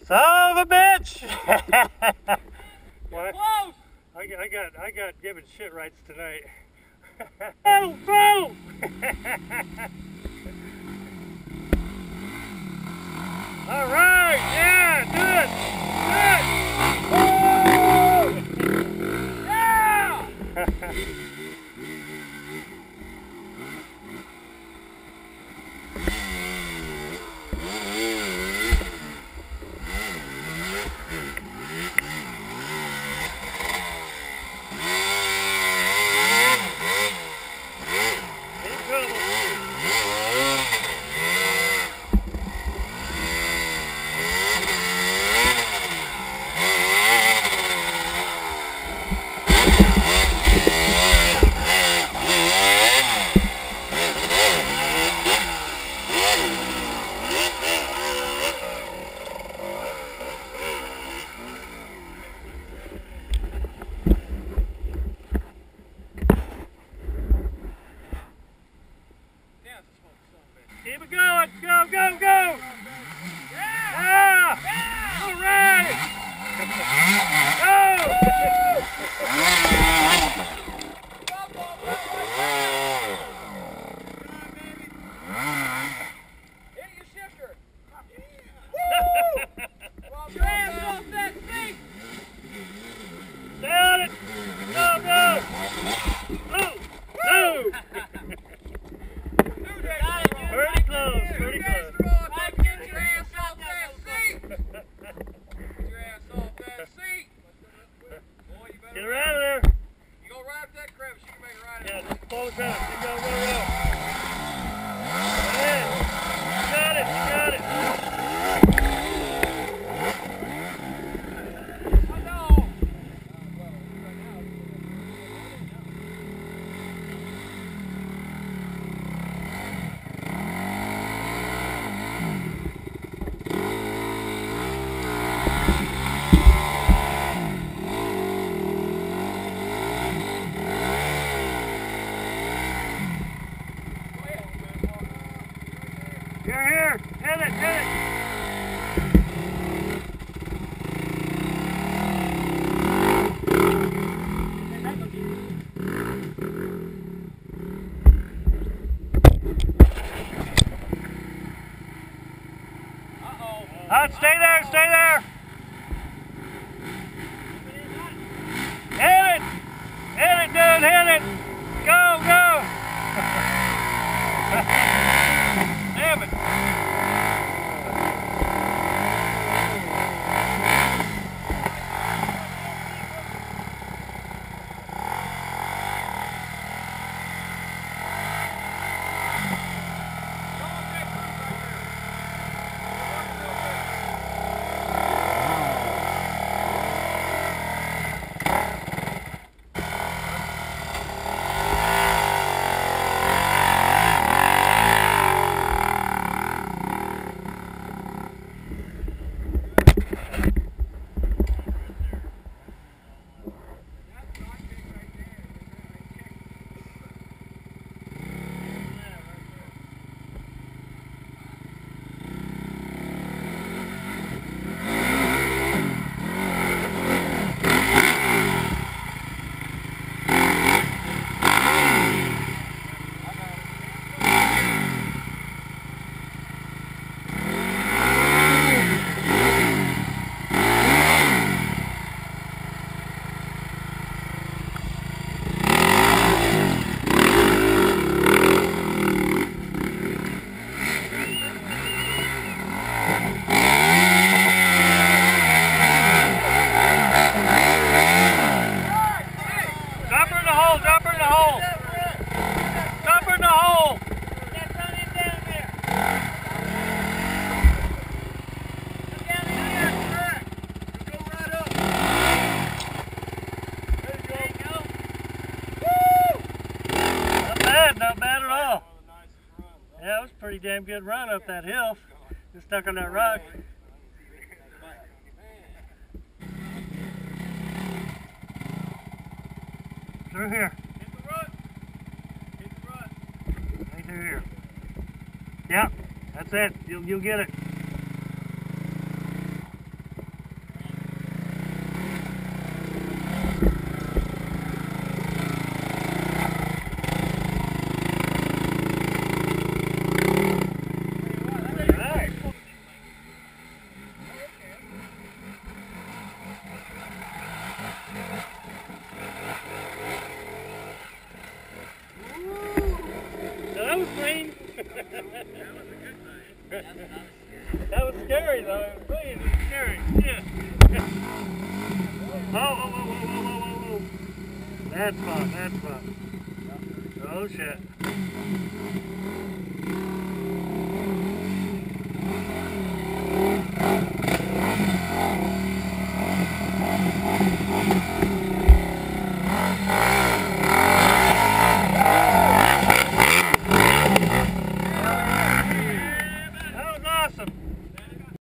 Son of a bitch! What? Close! I got giving shit rights tonight. Oh, oh! All right, yeah, do it, yeah! Keep it going. Go, go, go. Yeah. Yeah. All right. Go. Hit your shifter. Woo! Your ass off that seat. Stay on it. Go, go. Oh. No. Pretty close, pretty close. Get your ass off that seat. Get your ass off that seat. Boy, you better. Get her out of there. You go right up that crevice. You can make it right Yeah, out. just close out. You go, go, go. Yeah. You got it, you got it. Oh, no. You're here. Hit it, hit it. Stay there, stay there. Hit it. Hit it, dude, hit it. Go, go. Damn it. Pretty damn good run up that hill. Just stuck on that rock. Through here. Hit the rut. Hit the rut. Right through here. Yep, that's it. You'll get it. That was scary though. It was really scary. Yeah. Whoa. That's fun. Oh shit.